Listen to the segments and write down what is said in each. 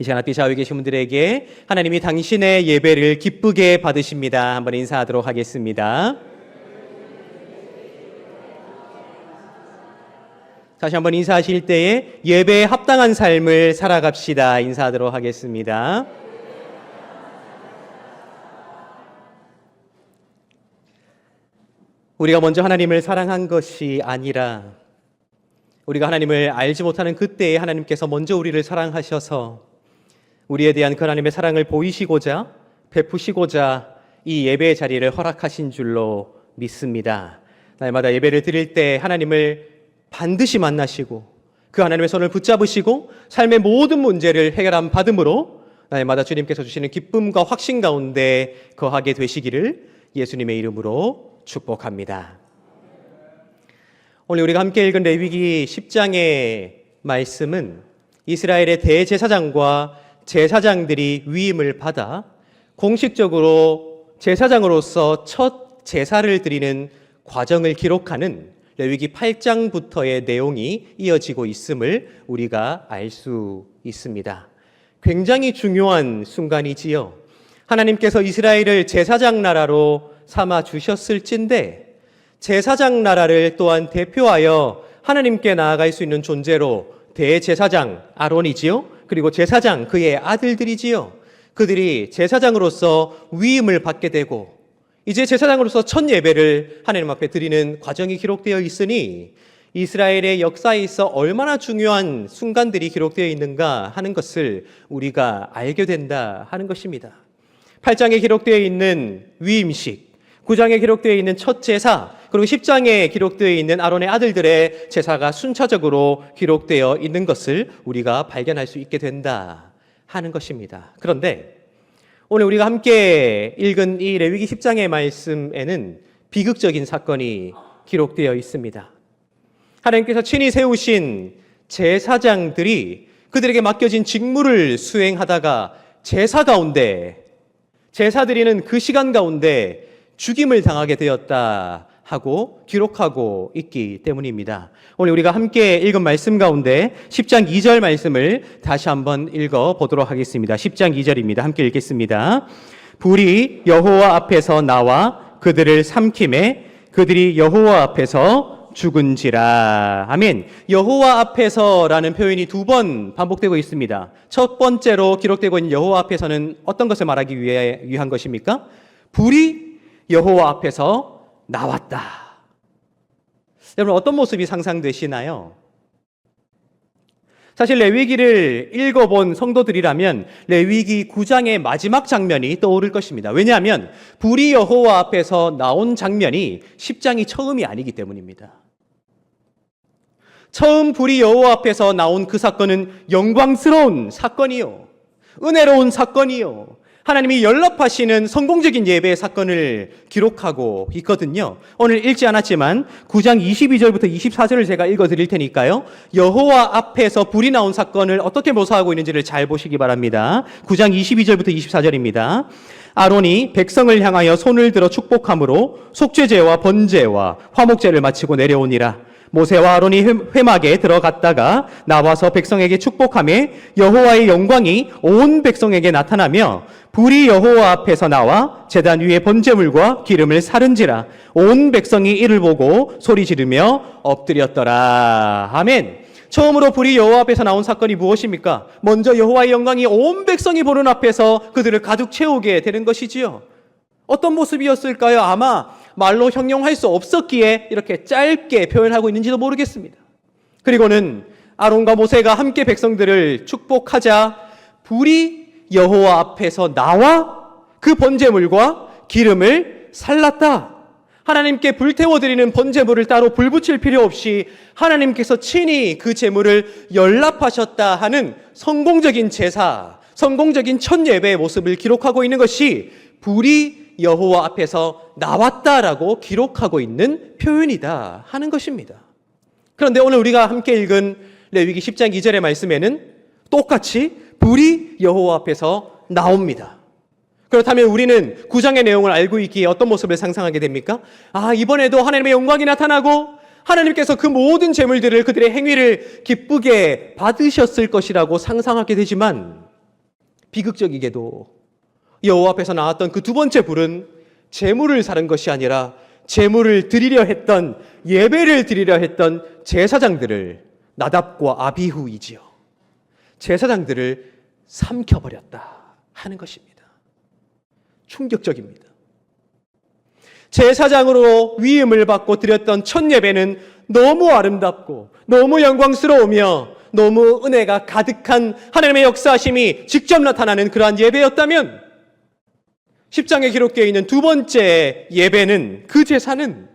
이 시간 앞에 좌우에 계신 분들에게 하나님이 당신의 예배를 기쁘게 받으십니다. 한번 인사하도록 하겠습니다. 다시 한번 인사하실 때에 예배에 합당한 삶을 살아갑시다. 인사하도록 하겠습니다. 우리가 먼저 하나님을 사랑한 것이 아니라 우리가 하나님을 알지 못하는 그때에 하나님께서 먼저 우리를 사랑하셔서 우리에 대한 그 하나님의 사랑을 보이시고자 베푸시고자 이 예배의 자리를 허락하신 줄로 믿습니다. 날마다 예배를 드릴 때 하나님을 반드시 만나시고 그 하나님의 손을 붙잡으시고 삶의 모든 문제를 해결함 받음으로 날마다 주님께서 주시는 기쁨과 확신 가운데 거하게 되시기를 예수님의 이름으로 축복합니다. 오늘 우리가 함께 읽은 레위기 10장의 말씀은 이스라엘의 대제사장과 제사장들이 위임을 받아 공식적으로 제사장으로서 첫 제사를 드리는 과정을 기록하는 레위기 8장부터의 내용이 이어지고 있음을 우리가 알 수 있습니다. 굉장히 중요한 순간이지요. 하나님께서 이스라엘을 제사장 나라로 삼아 주셨을진데 제사장 나라를 또한 대표하여 하나님께 나아갈 수 있는 존재로 대제사장 아론이지요. 그리고 제사장 그의 아들들이지요. 그들이 제사장으로서 위임을 받게 되고 이제 제사장으로서 첫 예배를 하나님 앞에 드리는 과정이 기록되어 있으니 이스라엘의 역사에 있어 얼마나 중요한 순간들이 기록되어 있는가 하는 것을 우리가 알게 된다 하는 것입니다. 8장에 기록되어 있는 위임식, 9장에 기록되어 있는 첫 제사, 그리고 10장에 기록되어 있는 아론의 아들들의 제사가 순차적으로 기록되어 있는 것을 우리가 발견할 수 있게 된다 하는 것입니다. 그런데 오늘 우리가 함께 읽은 이 레위기 10장의 말씀에는 비극적인 사건이 기록되어 있습니다. 하나님께서 친히 세우신 제사장들이 그들에게 맡겨진 직무를 수행하다가 제사 드리는 그 시간 가운데 죽임을 당하게 되었다 하고 기록하고 있기 때문입니다. 오늘 우리가 함께 읽은 말씀 가운데 10장 2절 말씀을 다시 한번 읽어보도록 하겠습니다. 10장 2절입니다. 함께 읽겠습니다. 불이 여호와 앞에서 나와 그들을 삼킴에 그들이 여호와 앞에서 죽은지라. 아멘. 여호와 앞에서라는 표현이 두 번 반복되고 있습니다. 첫 번째로 기록되고 있는 여호와 앞에서는 어떤 것을 말하기 위한 것입니까? 불이 여호와 앞에서 나왔다. 여러분 어떤 모습이 상상되시나요? 사실 레위기를 읽어본 성도들이라면 레위기 9장의 마지막 장면이 떠오를 것입니다. 왜냐하면 불이 여호와 앞에서 나온 장면이 10장이 처음이 아니기 때문입니다. 처음 불이 여호와 앞에서 나온 그 사건은 영광스러운 사건이요, 은혜로운 사건이요, 하나님이 연락하시는 성공적인 예배의 사건을 기록하고 있거든요. 오늘 읽지 않았지만 9장 22절부터 24절을 제가 읽어드릴 테니까요. 여호와 앞에서 불이 나온 사건을 어떻게 묘사하고 있는지를 잘 보시기 바랍니다. 9장 22절부터 24절입니다. 아론이 백성을 향하여 손을 들어 축복함으로 속죄제와 번제와 화목제를 마치고 내려오니라. 모세와 아론이 회막에 들어갔다가 나와서 백성에게 축복하며 여호와의 영광이 온 백성에게 나타나며 불이 여호와 앞에서 나와 제단 위에 번제물과 기름을 사른지라. 온 백성이 이를 보고 소리 지르며 엎드렸더라. 아멘. 처음으로 불이 여호와 앞에서 나온 사건이 무엇입니까? 먼저 여호와의 영광이 온 백성이 보는 앞에서 그들을 가득 채우게 되는 것이지요. 어떤 모습이었을까요? 아마 말로 형용할 수 없었기에 이렇게 짧게 표현하고 있는지도 모르겠습니다. 그리고는 아론과 모세가 함께 백성들을 축복하자 불이 여호와 앞에서 나와 그 번제물과 기름을 살랐다. 하나님께 불태워드리는 번제물을 따로 불 붙일 필요 없이 하나님께서 친히 그 제물을 연락하셨다 하는 성공적인 제사, 성공적인 첫 예배의 모습을 기록하고 있는 것이 불이 여호와 앞에서 나왔다라고 기록하고 있는 표현이다 하는 것입니다. 그런데 오늘 우리가 함께 읽은 레위기 10장 2절의 말씀에는 똑같이 불이 여호와 앞에서 나옵니다. 그렇다면 우리는 9장의 내용을 알고 있기에 어떤 모습을 상상하게 됩니까? 이번에도 하나님의 영광이 나타나고 하나님께서 그 모든 제물들을 그들의 행위를 기쁘게 받으셨을 것이라고 상상하게 되지만 비극적이게도 여호와 앞에서 나왔던 그 두 번째 불은 제물을 사는 것이 아니라 제물을 드리려 했던, 예배를 드리려 했던 제사장들을, 나답과 아비후이지요, 제사장들을 삼켜버렸다 하는 것입니다. 충격적입니다. 제사장으로 위임을 받고 드렸던 첫 예배는 너무 아름답고 너무 영광스러우며 너무 은혜가 가득한 하나님의 역사하심이 직접 나타나는 그러한 예배였다면, 10장에 기록되어 있는 두 번째 예배는, 그 제사는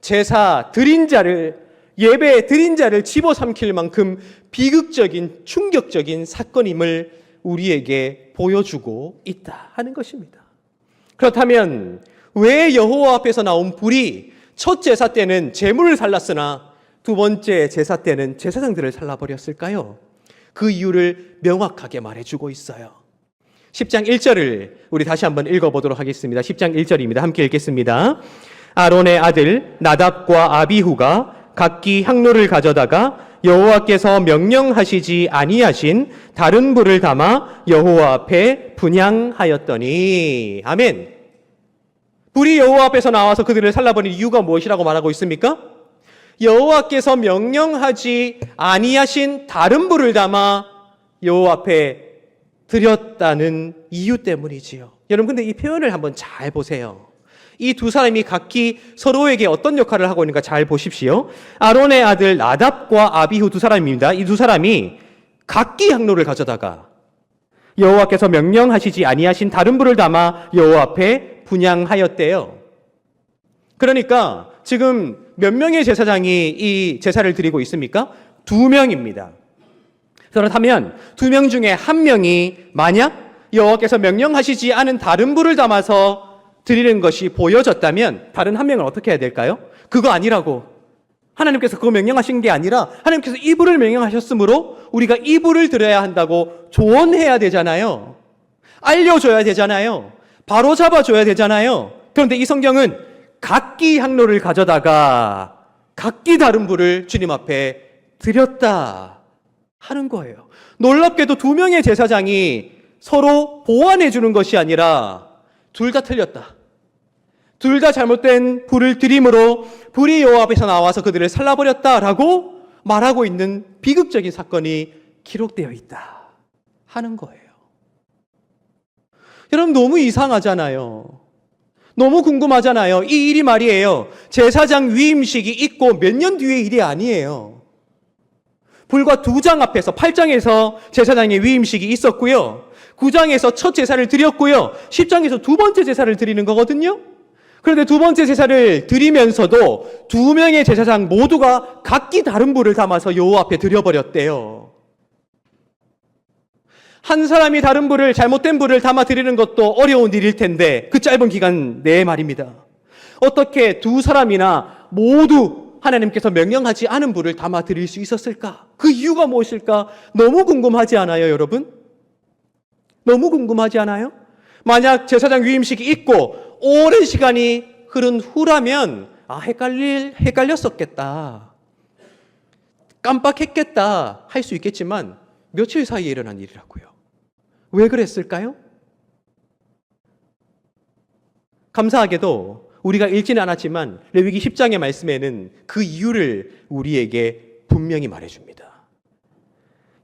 제사 드린 자를, 예배 드린 자를 집어삼킬 만큼 비극적인, 충격적인 사건임을 우리에게 보여주고 있다 하는 것입니다. 그렇다면 왜 여호와 앞에서 나온 불이 첫 제사 때는 제물을 살랐으나 두 번째 제사 때는 제사장들을 살라버렸을까요? 그 이유를 명확하게 말해주고 있어요. 10장 1절을 우리 다시 한번 읽어보도록 하겠습니다. 10장 1절입니다. 함께 읽겠습니다. 아론의 아들 나답과 아비후가 각기 향로를 가져다가 여호와께서 명령하시지 아니하신 다른 불을 담아 여호와 앞에 분향하였더니. 아멘. 불이 여호와 앞에서 나와서 그들을 살라버린 이유가 무엇이라고 말하고 있습니까? 여호와께서 명령하지 아니하신 다른 불을 담아 여호와 앞에 드렸다는 이유 때문이지요. 여러분, 근데 이 표현을 한번 잘 보세요. 이 두 사람이 각기 서로에게 어떤 역할을 하고 있는가 잘 보십시오. 아론의 아들 나답과 아비후 두 사람입니다. 이 두 사람이 각기 향로를 가져다가 여호와께서 명령하시지 아니하신 다른 불을 담아 여호와 앞에 분향하였대요. 그러니까 지금 몇 명의 제사장이 이 제사를 드리고 있습니까? 2명입니다. 그렇다면 2명 중에 한 명이 만약 여호와께서 명령하시지 않은 다른 불을 담아서 드리는 것이 보여졌다면 다른 한 명은 어떻게 해야 될까요? 그거 아니라고, 하나님께서 그거 명령하신 게 아니라 하나님께서 이 불을 명령하셨으므로 우리가 이 불을 드려야 한다고 조언해야 되잖아요. 알려줘야 되잖아요. 바로 잡아줘야 되잖아요. 그런데 이 성경은 각기 향로를 가져다가 각기 다른 불을 주님 앞에 드렸다 하는 거예요. 놀랍게도 2명의 제사장이 서로 보완해 주는 것이 아니라 둘 다 틀렸다, 둘 다 잘못된 불을 드림으로 불이 여호와 앞에서 나와서 그들을 살라버렸다라고 말하고 있는 비극적인 사건이 기록되어 있다 하는 거예요. 여러분, 너무 이상하잖아요. 너무 궁금하잖아요. 이 일이 말이에요, 제사장 위임식이 있고 몇 년 뒤의 일이 아니에요. 불과 2장 앞에서 8장에서 제사장의 위임식이 있었고요, 9장에서 첫 제사를 드렸고요, 10장에서 두 번째 제사를 드리는 거거든요. 그런데 두 번째 제사를 드리면서도 2명의 제사장 모두가 각기 다른 불을 담아서 여호와 앞에 드려버렸대요. 한 사람이 다른 불을, 잘못된 불을 담아 드리는 것도 어려운 일일 텐데 그 짧은 기간 내에 말입니다. 어떻게 두 사람이나 모두 하나님께서 명령하지 않은 불을 담아 드릴 수 있었을까? 그 이유가 무엇일까? 너무 궁금하지 않아요, 여러분? 너무 궁금하지 않아요? 만약 제사장 위임식이 있고 오랜 시간이 흐른 후라면 헷갈렸었겠다, 깜빡했겠다 할 수 있겠지만 며칠 사이에 일어난 일이라고요. 왜 그랬을까요? 감사하게도 우리가 읽지는 않았지만 레위기 10장의 말씀에는 그 이유를 우리에게 분명히 말해줍니다.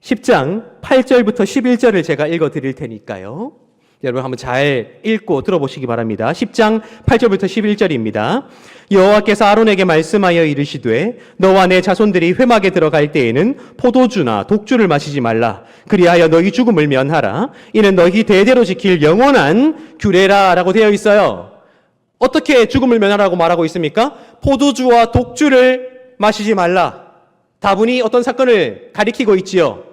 10장 8절부터 11절을 제가 읽어드릴 테니까요, 여러분 한번 잘 읽고 들어보시기 바랍니다. 10장 8절부터 11절입니다. 여호와께서 아론에게 말씀하여 이르시되 너와 내 자손들이 회막에 들어갈 때에는 포도주나 독주를 마시지 말라. 그리하여 너희 죽음을 면하라. 이는 너희 대대로 지킬 영원한 규례라 라고 되어 있어요. 어떻게 죽음을 면하라고 말하고 있습니까? 포도주와 독주를 마시지 말라. 다분히 어떤 사건을 가리키고 있지요.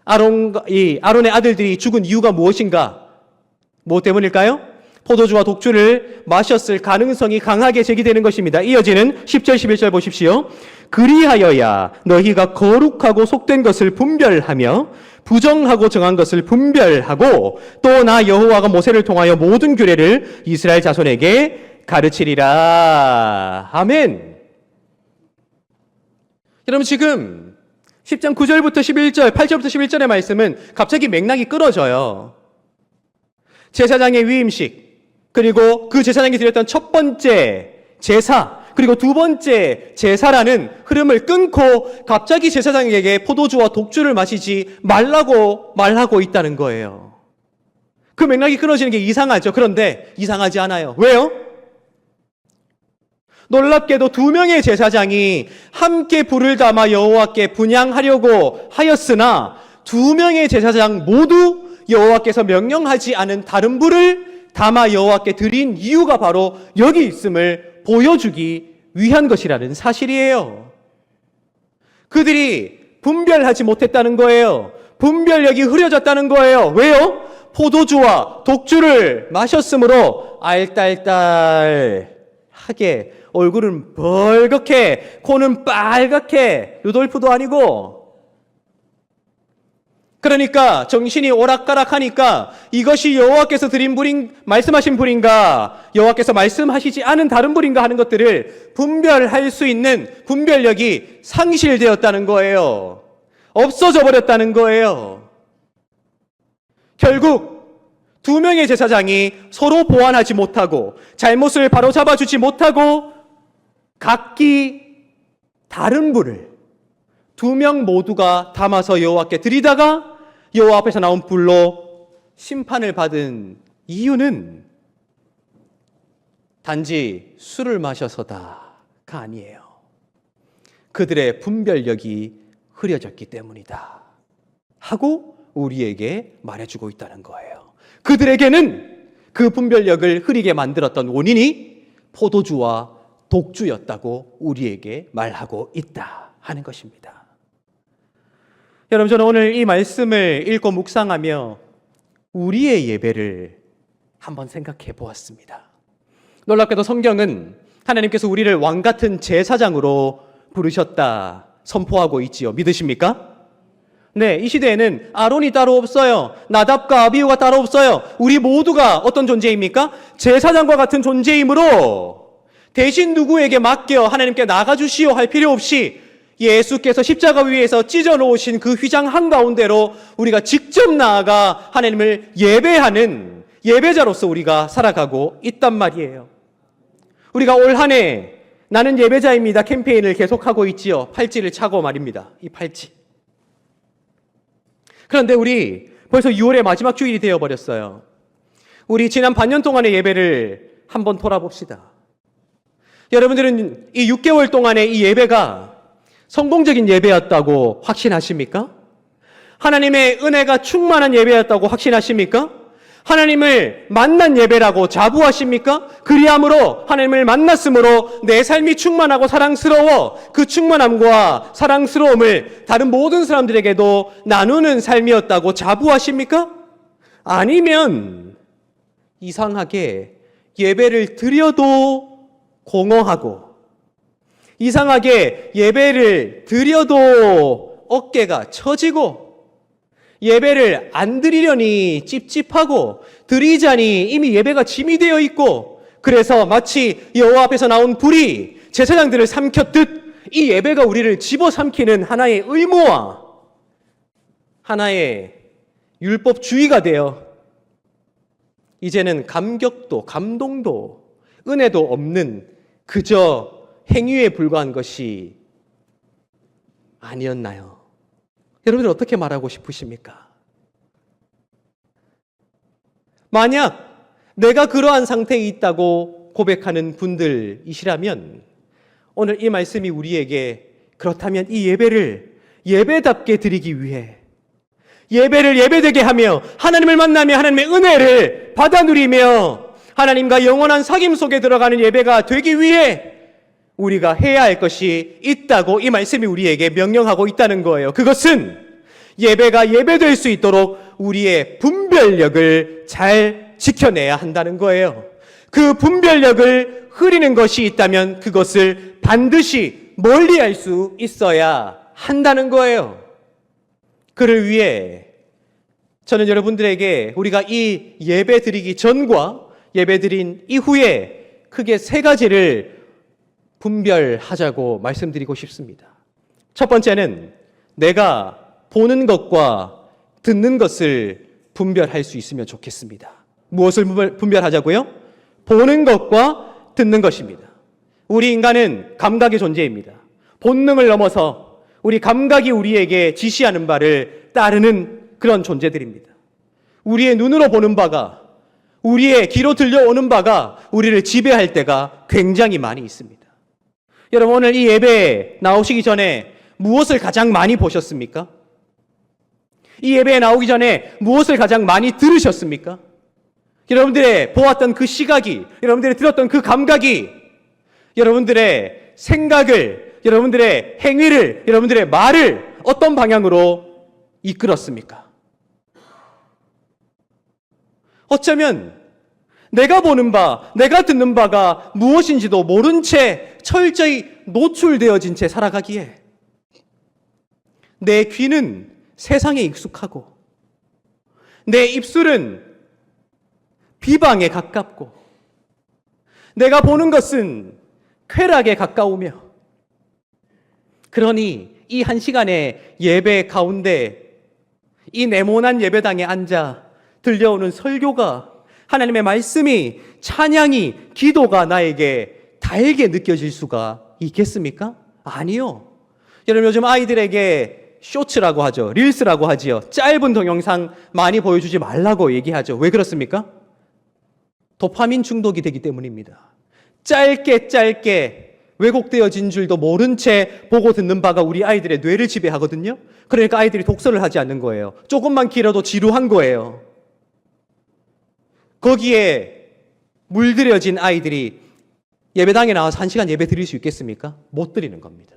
아론의 아들들이 죽은 이유가 무엇인가? 뭐 때문일까요? 포도주와 독주를 마셨을 가능성이 강하게 제기되는 것입니다. 이어지는 10절 11절 보십시오. 그리하여야 너희가 거룩하고 속된 것을 분별하며 부정하고 정한 것을 분별하고 또 나 여호와가 모세를 통하여 모든 규례를 이스라엘 자손에게 가르치리라. 아멘. 여러분, 지금 10장 9절부터 11절, 8절부터 11절의 말씀은 갑자기 맥락이 끊어져요. 제사장의 위임식, 그리고 그 제사장이 드렸던 첫 번째 제사, 그리고 두 번째 제사라는 흐름을 끊고 갑자기 제사장에게 포도주와 독주를 마시지 말라고 말하고 있다는 거예요. 그 맥락이 끊어지는 게 이상하죠. 그런데 이상하지 않아요. 왜요? 놀랍게도 두 명의 제사장이 함께 불을 담아 여호와께 분향하려고 하였으나 두 명의 제사장 모두 여호와께서 명령하지 않은 다른 불을 담아 여호와께 드린 이유가 바로 여기 있음을 보여주기 위한 것이라는 사실이에요. 그들이 분별하지 못했다는 거예요. 분별력이 흐려졌다는 거예요. 왜요? 포도주와 독주를 마셨으므로 알딸딸하게, 얼굴은 벌겋게, 코는 빨갛게, 루돌프도 아니고, 그러니까 정신이 오락가락하니까 이것이 여호와께서 드린 말씀하신 불인가, 여호와께서 말씀하시지 않은 다른 불인가 하는 것들을 분별할 수 있는 분별력이 상실되었다는 거예요. 없어져 버렸다는 거예요. 결국 두 명의 제사장이 서로 보완하지 못하고 잘못을 바로잡아주지 못하고 각기 다른 불을 두 명 모두가 담아서 여호와께 드리다가 여호와 앞에서 나온 불로 심판을 받은 이유는 단지 술을 마셔서다가 아니에요. 그들의 분별력이 흐려졌기 때문이다 하고 우리에게 말해주고 있다는 거예요. 그들에게는 그 분별력을 흐리게 만들었던 원인이 포도주와 독주였다고 우리에게 말하고 있다 하는 것입니다. 여러분, 저는 오늘 이 말씀을 읽고 묵상하며 우리의 예배를 한번 생각해 보았습니다. 놀랍게도 성경은 하나님께서 우리를 왕 같은 제사장으로 부르셨다 선포하고 있지요. 믿으십니까? 네, 이 시대에는 아론이 따로 없어요. 나답과 아비후가 따로 없어요. 우리 모두가 어떤 존재입니까? 제사장과 같은 존재이므로 대신 누구에게 맡겨 하나님께 나가주시오 할 필요 없이 예수께서 십자가 위에서 찢어놓으신 그 휘장 한가운데로 우리가 직접 나아가 하나님을 예배하는 예배자로서 우리가 살아가고 있단 말이에요. 우리가 올 한 해 나는 예배자입니다 캠페인을 계속하고 있지요. 팔찌를 차고 말입니다. 이 팔찌. 그런데 우리 벌써 6월의 마지막 주일이 되어버렸어요. 우리 지난 반년 동안의 예배를 한번 돌아봅시다. 여러분들은 이 6개월 동안의 이 예배가 성공적인 예배였다고 확신하십니까? 하나님의 은혜가 충만한 예배였다고 확신하십니까? 하나님을 만난 예배라고 자부하십니까? 그리함으로 하나님을 만났으므로 내 삶이 충만하고 사랑스러워 그 충만함과 사랑스러움을 다른 모든 사람들에게도 나누는 삶이었다고 자부하십니까? 아니면 이상하게 예배를 드려도 공허하고 이상하게 예배를 드려도 어깨가 처지고 예배를 안 드리려니 찝찝하고 드리자니 이미 예배가 짐이 되어 있고 그래서 마치 여호와 앞에서 나온 불이 제사장들을 삼켰듯 이 예배가 우리를 집어삼키는 하나의 의무와 하나의 율법주의가 되어 이제는 감격도 감동도 은혜도 없는 그저 행위에 불과한 것이 아니었나요? 여러분들 어떻게 말하고 싶으십니까? 만약 내가 그러한 상태에 있다고 고백하는 분들이시라면 오늘 이 말씀이 우리에게 그렇다면 이 예배를 예배답게 드리기 위해 예배를 예배되게 하며 하나님을 만나며 하나님의 은혜를 받아 누리며 하나님과 영원한 사귐 속에 들어가는 예배가 되기 위해 우리가 해야 할 것이 있다고 이 말씀이 우리에게 명령하고 있다는 거예요. 그것은 예배가 예배될 수 있도록 우리의 분별력을 잘 지켜내야 한다는 거예요. 그 분별력을 흐리는 것이 있다면 그것을 반드시 멀리할 수 있어야 한다는 거예요. 그를 위해 저는 여러분들에게 우리가 이 예배 드리기 전과 예배 드린 이후에 크게 세 가지를 분별하자고 말씀드리고 싶습니다. 첫 번째는 내가 보는 것과 듣는 것을 분별할 수 있으면 좋겠습니다. 무엇을 분별하자고요? 보는 것과 듣는 것입니다. 우리 인간은 감각의 존재입니다. 본능을 넘어서 우리 감각이 우리에게 지시하는 바를 따르는 그런 존재들입니다. 우리의 눈으로 보는 바가, 우리의 귀로 들려오는 바가 우리를 지배할 때가 굉장히 많이 있습니다. 여러분, 오늘 이 예배에 나오시기 전에 무엇을 가장 많이 보셨습니까? 이 예배에 나오기 전에 무엇을 가장 많이 들으셨습니까? 여러분들의 보았던 그 시각이, 여러분들이 들었던 그 감각이 여러분들의 생각을, 여러분들의 행위를, 여러분들의 말을 어떤 방향으로 이끌었습니까? 어쩌면 내가 보는 바, 내가 듣는 바가 무엇인지도 모른 채 철저히 노출되어진 채 살아가기에 내 귀는 세상에 익숙하고 내 입술은 비방에 가깝고 내가 보는 것은 쾌락에 가까우며, 그러니 이 한 시간의 예배 가운데 이 네모난 예배당에 앉아 들려오는 설교가, 하나님의 말씀이, 찬양이, 기도가 나에게 달게 느껴질 수가 있겠습니까? 아니요. 여러분, 요즘 아이들에게 쇼츠라고 하죠. 릴스라고 하지요. 짧은 동영상 많이 보여주지 말라고 얘기하죠. 왜 그렇습니까? 도파민 중독이 되기 때문입니다. 짧게 왜곡되어진 줄도 모른 채 보고 듣는 바가 우리 아이들의 뇌를 지배하거든요. 그러니까 아이들이 독서를 하지 않는 거예요. 조금만 길어도 지루한 거예요. 거기에 물들여진 아이들이 예배당에 나와서 1시간 예배 드릴 수 있겠습니까? 못 드리는 겁니다.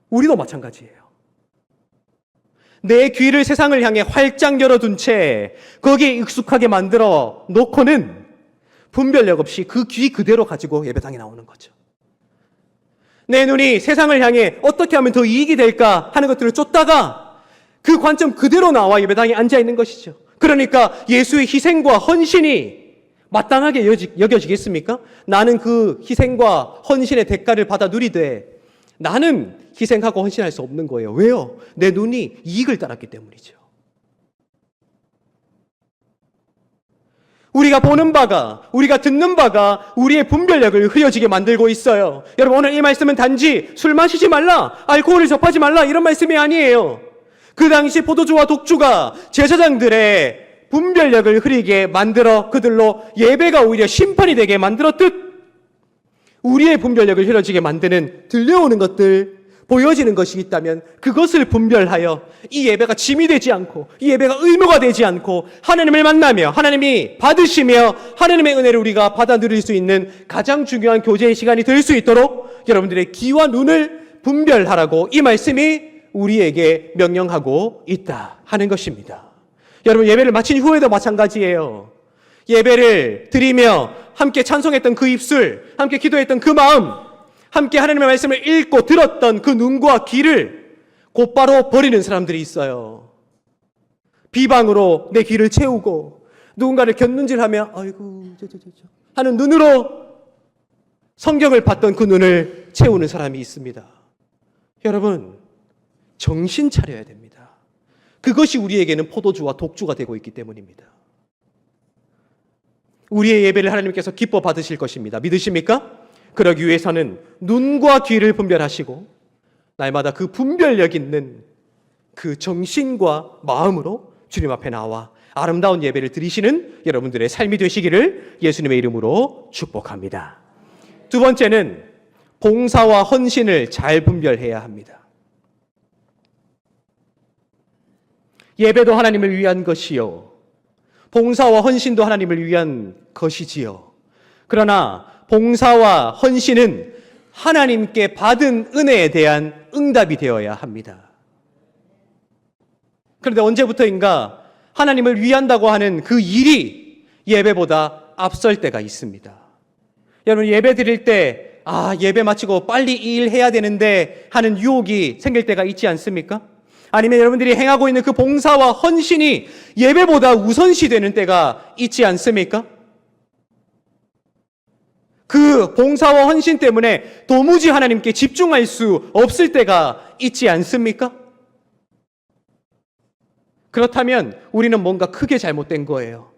우리도 마찬가지예요. 내 귀를 세상을 향해 활짝 열어둔 채 거기에 익숙하게 만들어 놓고는 분별력 없이 그 귀 그대로 가지고 예배당에 나오는 거죠. 내 눈이 세상을 향해 어떻게 하면 더 이익이 될까 하는 것들을 쫓다가 그 관점 그대로 나와 예배당에 앉아 있는 것이죠. 그러니까 예수의 희생과 헌신이 마땅하게 여겨지겠습니까? 나는 그 희생과 헌신의 대가를 받아 누리되 나는 희생하고 헌신할 수 없는 거예요. 왜요? 내 눈이 이익을 따랐기 때문이죠. 우리가 보는 바가, 우리가 듣는 바가 우리의 분별력을 흐려지게 만들고 있어요. 여러분, 오늘 이 말씀은 단지 술 마시지 말라, 알코올을 접하지 말라 이런 말씀이 아니에요. 그 당시 포도주와 독주가 제사장들의 분별력을 흐리게 만들어 그들로 예배가 오히려 심판이 되게 만들었듯 우리의 분별력을 흐려지게 만드는 들려오는 것들, 보여지는 것이 있다면 그것을 분별하여 이 예배가 짐이 되지 않고 이 예배가 의무가 되지 않고 하나님을 만나며 하나님이 받으시며 하나님의 은혜를 우리가 받아 누릴 수 있는 가장 중요한 교제의 시간이 될 수 있도록 여러분들의 귀와 눈을 분별하라고 이 말씀이 우리에게 명령하고 있다 하는 것입니다. 여러분, 예배를 마친 후에도 마찬가지예요. 예배를 드리며 함께 찬송했던 그 입술, 함께 기도했던 그 마음, 함께 하나님의 말씀을 읽고 들었던 그 눈과 귀를 곧바로 버리는 사람들이 있어요. 비방으로 내 귀를 채우고 누군가를 곁눈질하며 아이고 하는 눈으로 성경을 봤던 그 눈을 채우는 사람이 있습니다. 여러분, 정신 차려야 됩니다. 그것이 우리에게는 포도주와 독주가 되고 있기 때문입니다. 우리의 예배를 하나님께서 기뻐 받으실 것입니다. 믿으십니까? 그러기 위해서는 눈과 귀를 분별하시고 날마다 그 분별력 있는 그 정신과 마음으로 주님 앞에 나와 아름다운 예배를 드리시는 여러분들의 삶이 되시기를 예수님의 이름으로 축복합니다. 두 번째는 봉사와 헌신을 잘 분별해야 합니다. 예배도 하나님을 위한 것이요, 봉사와 헌신도 하나님을 위한 것이지요. 그러나 봉사와 헌신은 하나님께 받은 은혜에 대한 응답이 되어야 합니다. 그런데 언제부터인가 하나님을 위한다고 하는 그 일이 예배보다 앞설 때가 있습니다. 여러분, 예배 드릴 때 예배 마치고 빨리 이 일 해야 되는데 하는 유혹이 생길 때가 있지 않습니까? 아니면 여러분들이 행하고 있는 그 봉사와 헌신이 예배보다 우선시 되는 때가 있지 않습니까? 그 봉사와 헌신 때문에 도무지 하나님께 집중할 수 없을 때가 있지 않습니까? 그렇다면 우리는 뭔가 크게 잘못된 거예요.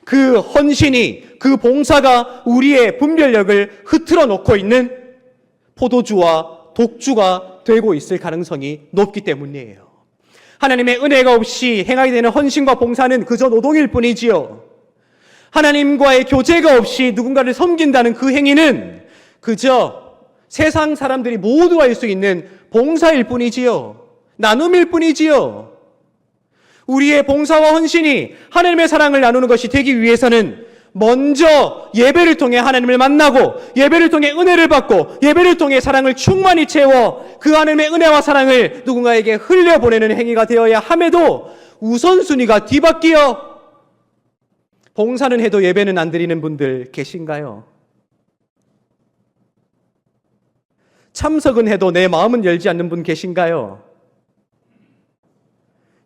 그 헌신이, 그 봉사가 우리의 분별력을 흐트러 놓고 있는 포도주와 독주가 되고 있을 가능성이 높기 때문이에요. 하나님의 은혜가 없이 행하게 되는 헌신과 봉사는 그저 노동일 뿐이지요. 하나님과의 교제가 없이 누군가를 섬긴다는 그 행위는 그저 세상 사람들이 모두 할 수 있는 봉사일 뿐이지요. 나눔일 뿐이지요. 우리의 봉사와 헌신이 하나님의 사랑을 나누는 것이 되기 위해서는 먼저 예배를 통해 하나님을 만나고, 예배를 통해 은혜를 받고, 예배를 통해 사랑을 충만히 채워 그 하나님의 은혜와 사랑을 누군가에게 흘려보내는 행위가 되어야 함에도 우선순위가 뒤바뀌어 봉사는 해도 예배는 안 드리는 분들 계신가요? 참석은 해도 내 마음은 열지 않는 분 계신가요?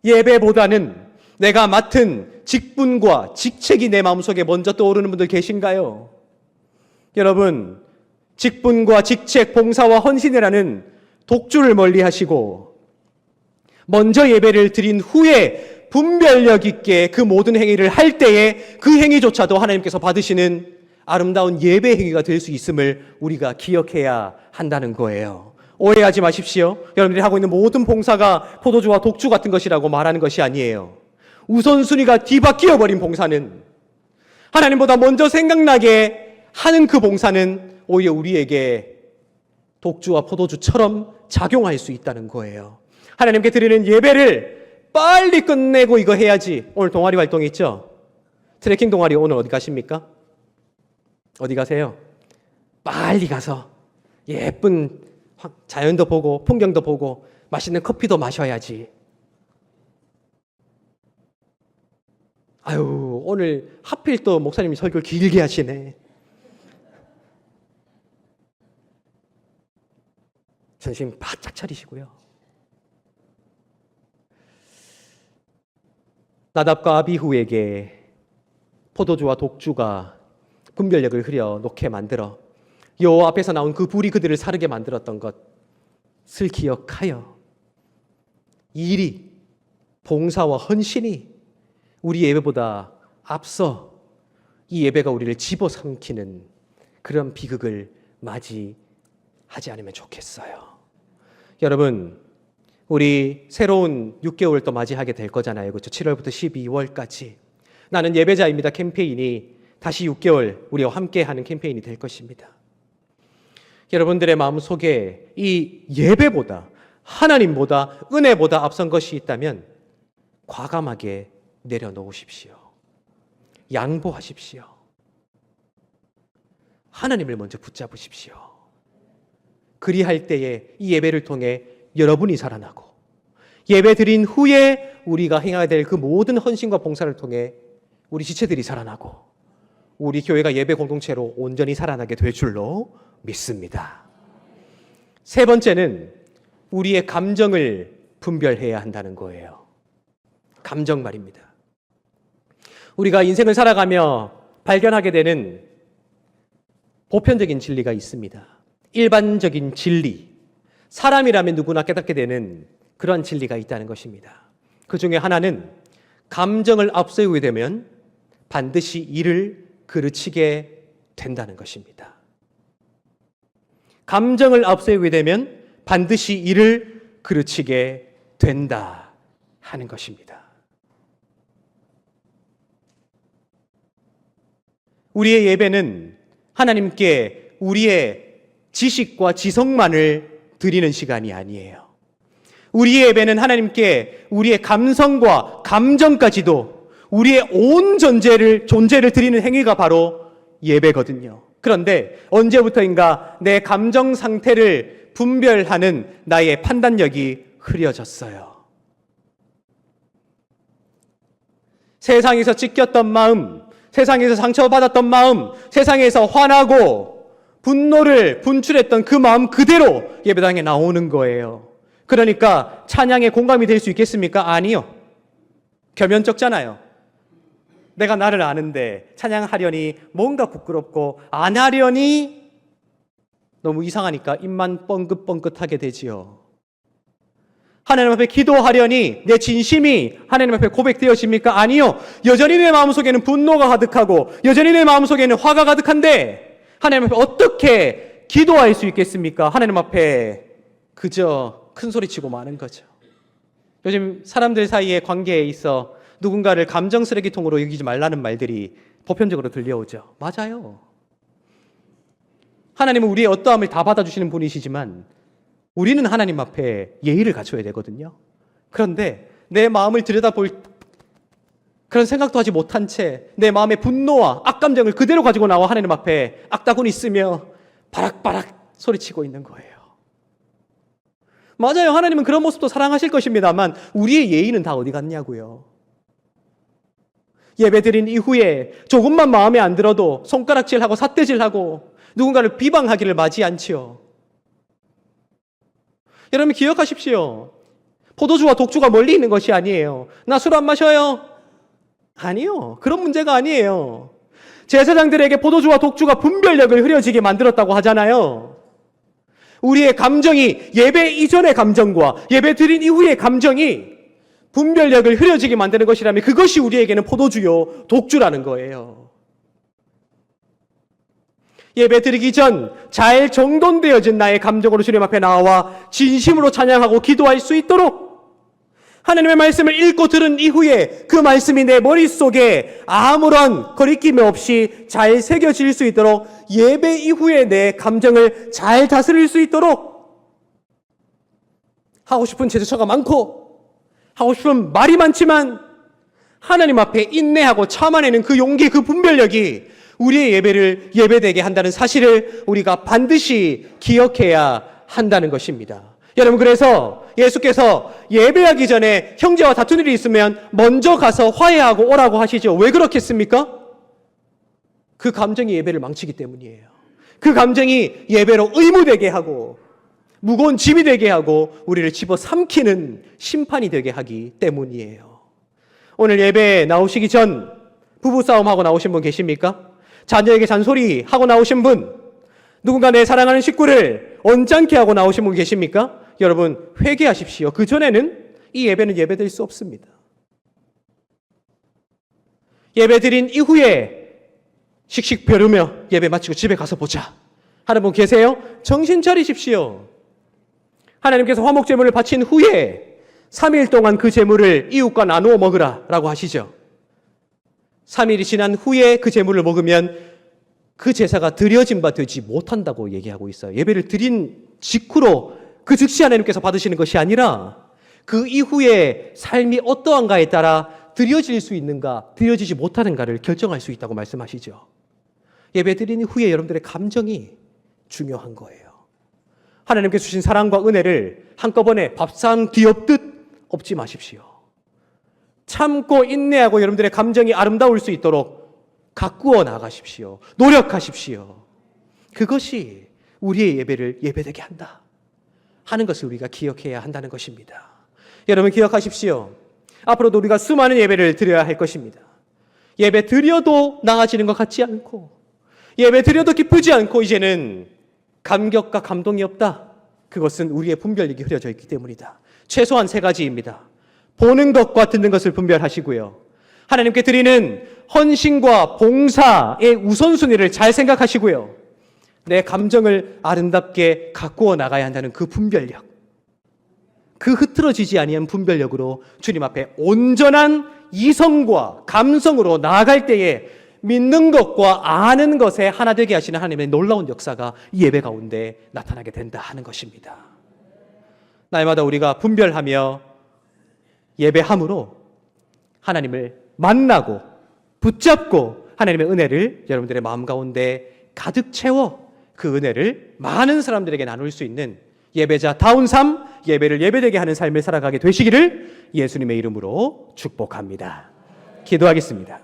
예배보다는 내가 맡은 직분과 직책이 내 마음속에 먼저 떠오르는 분들 계신가요? 여러분, 직분과 직책, 봉사와 헌신이라는 독주를 멀리 하시고 먼저 예배를 드린 후에 분별력 있게 그 모든 행위를 할 때에 그 행위조차도 하나님께서 받으시는 아름다운 예배 행위가 될 수 있음을 우리가 기억해야 한다는 거예요. 오해하지 마십시오. 여러분들이 하고 있는 모든 봉사가 포도주와 독주 같은 것이라고 말하는 것이 아니에요. 우선순위가 뒤바뀌어 버린 봉사는, 하나님보다 먼저 생각나게 하는 그 봉사는 오히려 우리에게 독주와 포도주처럼 작용할 수 있다는 거예요. 하나님께 드리는 예배를 빨리 끝내고 이거 해야지. 오늘 동아리 활동이 있죠? 트레킹 동아리 오늘 어디 가십니까? 어디 가세요? 빨리 가서 예쁜 자연도 보고 풍경도 보고 맛있는 커피도 마셔야지. 아유, 오늘 하필 또 목사님이 설교를 길게 하시네. 정신 바짝 차리시고요. 나답과 아비후에게 포도주와 독주가 분별력을 흐려놓게 만들어 여호와 앞에서 나온 그 불이 그들을 사르게 만들었던 것을 기억하여 일이, 봉사와 헌신이 우리 예배보다 앞서 이 예배가 우리를 집어삼키는 그런 비극을 맞이하지 않으면 좋겠어요. 여러분, 우리 새로운 6개월 또 맞이하게 될 거잖아요. 그렇죠? 7월부터 12월까지. 나는 예배자입니다 캠페인이 다시 6개월 우리와 함께하는 캠페인이 될 것입니다. 여러분들의 마음속에 이 예배보다, 하나님보다, 은혜보다 앞선 것이 있다면 과감하게 내려놓으십시오. 양보하십시오. 하나님을 먼저 붙잡으십시오. 그리할 때에 이 예배를 통해 여러분이 살아나고, 예배 드린 후에 우리가 행해야 될 그 모든 헌신과 봉사를 통해 우리 지체들이 살아나고 우리 교회가 예배 공동체로 온전히 살아나게 될 줄로 믿습니다. 세 번째는 우리의 감정을 분별해야 한다는 거예요. 감정 말입니다. 우리가 인생을 살아가며 발견하게 되는 보편적인 진리가 있습니다. 일반적인 진리, 사람이라면 누구나 깨닫게 되는 그런 진리가 있다는 것입니다. 그 중에 하나는 감정을 앞세우게 되면 반드시 일을 그르치게 된다는 것입니다. 감정을 앞세우게 되면 반드시 일을 그르치게 된다 하는 것입니다. 우리의 예배는 하나님께 우리의 지식과 지성만을 드리는 시간이 아니에요. 우리의 예배는 하나님께 우리의 감성과 감정까지도 우리의 온 존재를 드리는 행위가 바로 예배거든요. 그런데 언제부터인가 내 감정 상태를 분별하는 나의 판단력이 흐려졌어요. 세상에서 찢겼던 마음, 세상에서 상처받았던 마음, 세상에서 화나고 분노를 분출했던 그 마음 그대로 예배당에 나오는 거예요. 그러니까 찬양에 공감이 될 수 있겠습니까? 아니요. 겸연쩍잖아요. 내가 나를 아는데 찬양하려니 뭔가 부끄럽고 안 하려니 너무 이상하니까 입만 뻥긋뻥긋하게 되지요. 하나님 앞에 기도하려니 내 진심이 하나님 앞에 고백되어집니까? 아니요. 여전히 내 마음속에는 분노가 가득하고 여전히 내 마음속에는 화가 가득한데 하나님 앞에 어떻게 기도할 수 있겠습니까? 하나님 앞에 그저 큰 소리치고 마는 거죠. 요즘 사람들 사이의 관계에 있어 누군가를 감정 쓰레기통으로 여기지 말라는 말들이 보편적으로 들려오죠. 맞아요. 하나님은 우리의 어떠함을 다 받아주시는 분이시지만 우리는 하나님 앞에 예의를 갖춰야 되거든요. 그런데 내 마음을 들여다볼 그런 생각도 하지 못한 채 내 마음의 분노와 악감정을 그대로 가지고 나와 하나님 앞에 악다구니 쓰며 바락바락 소리치고 있는 거예요. 맞아요. 하나님은 그런 모습도 사랑하실 것입니다만 우리의 예의는 다 어디 갔냐고요. 예배드린 이후에 조금만 마음에 안 들어도 손가락질하고 삿대질하고 누군가를 비방하기를 맞이 않지요. 여러분 기억하십시오. 포도주와 독주가 멀리 있는 것이 아니에요. 나 술 안 마셔요. 아니요. 그런 문제가 아니에요. 제사장들에게 포도주와 독주가 분별력을 흐려지게 만들었다고 하잖아요. 우리의 감정이 예배 이전의 감정과 예배 드린 이후의 감정이 분별력을 흐려지게 만드는 것이라면 그것이 우리에게는 포도주요 독주라는 거예요. 예배 드리기 전 잘 정돈되어진 나의 감정으로 주님 앞에 나와 진심으로 찬양하고 기도할 수 있도록 하나님의 말씀을 읽고 들은 이후에 그 말씀이 내 머릿속에 아무런 거리낌 없이 잘 새겨질 수 있도록 예배 이후에 내 감정을 잘 다스릴 수 있도록 하고 싶은 제스처가 많고 하고 싶은 말이 많지만 하나님 앞에 인내하고 참아내는 그 용기, 그 분별력이 우리의 예배를 예배되게 한다는 사실을 우리가 반드시 기억해야 한다는 것입니다. 여러분, 그래서 예수께서 예배하기 전에 형제와 다툰 일이 있으면 먼저 가서 화해하고 오라고 하시죠. 왜 그렇겠습니까? 그 감정이 예배를 망치기 때문이에요. 그 감정이 예배로 의무되게 하고 무거운 짐이 되게 하고 우리를 집어삼키는 심판이 되게 하기 때문이에요. 오늘 예배에 나오시기 전 부부싸움하고 나오신 분 계십니까? 자녀에게 잔소리하고 나오신 분, 누군가 내 사랑하는 식구를 언짢게 하고 나오신 분 계십니까? 여러분 회개하십시오. 그 전에는 이 예배는 예배될 수 없습니다. 예배 드린 이후에 씩씩 벼르며 예배 마치고 집에 가서 보자 하는 분 계세요? 정신 차리십시오. 하나님께서 화목제물을 바친 후에 3일 동안 그 제물을 이웃과 나누어 먹으라 라고 하시죠. 3일이 지난 후에 그 제물을 먹으면 그 제사가 드려진 바 되지 못한다고 얘기하고 있어요. 예배를 드린 직후로 그 즉시 하나님께서 받으시는 것이 아니라 그 이후에 삶이 어떠한가에 따라 드려질 수 있는가, 드려지지 못하는가를 결정할 수 있다고 말씀하시죠. 예배 드린 후에 여러분들의 감정이 중요한 거예요. 하나님께서 주신 사랑과 은혜를 한꺼번에 밥상 뒤엎듯 엎지 마십시오. 참고 인내하고 여러분들의 감정이 아름다울 수 있도록 가꾸어 나가십시오. 노력하십시오. 그것이 우리의 예배를 예배되게 한다 하는 것을 우리가 기억해야 한다는 것입니다. 여러분 기억하십시오. 앞으로도 우리가 수많은 예배를 드려야 할 것입니다. 예배 드려도 나아지는 것 같지 않고 예배 드려도 기쁘지 않고 이제는 감격과 감동이 없다. 그것은 우리의 분별력이 흐려져 있기 때문이다. 최소한 3가지입니다. 보는 것과 듣는 것을 분별하시고요. 하나님께 드리는 헌신과 봉사의 우선순위를 잘 생각하시고요. 내 감정을 아름답게 가꾸어 나가야 한다는 그 분별력. 그 흐트러지지 아니한 분별력으로 주님 앞에 온전한 이성과 감성으로 나아갈 때에 믿는 것과 아는 것에 하나 되게 하시는 하나님의 놀라운 역사가 이 예배 가운데 나타나게 된다 하는 것입니다. 날마다 우리가 분별하며 예배함으로 하나님을 만나고 붙잡고 하나님의 은혜를 여러분들의 마음 가운데 가득 채워 그 은혜를 많은 사람들에게 나눌 수 있는 예배자다운 삶, 예배를 예배되게 하는 삶을 살아가게 되시기를 예수님의 이름으로 축복합니다. 기도하겠습니다.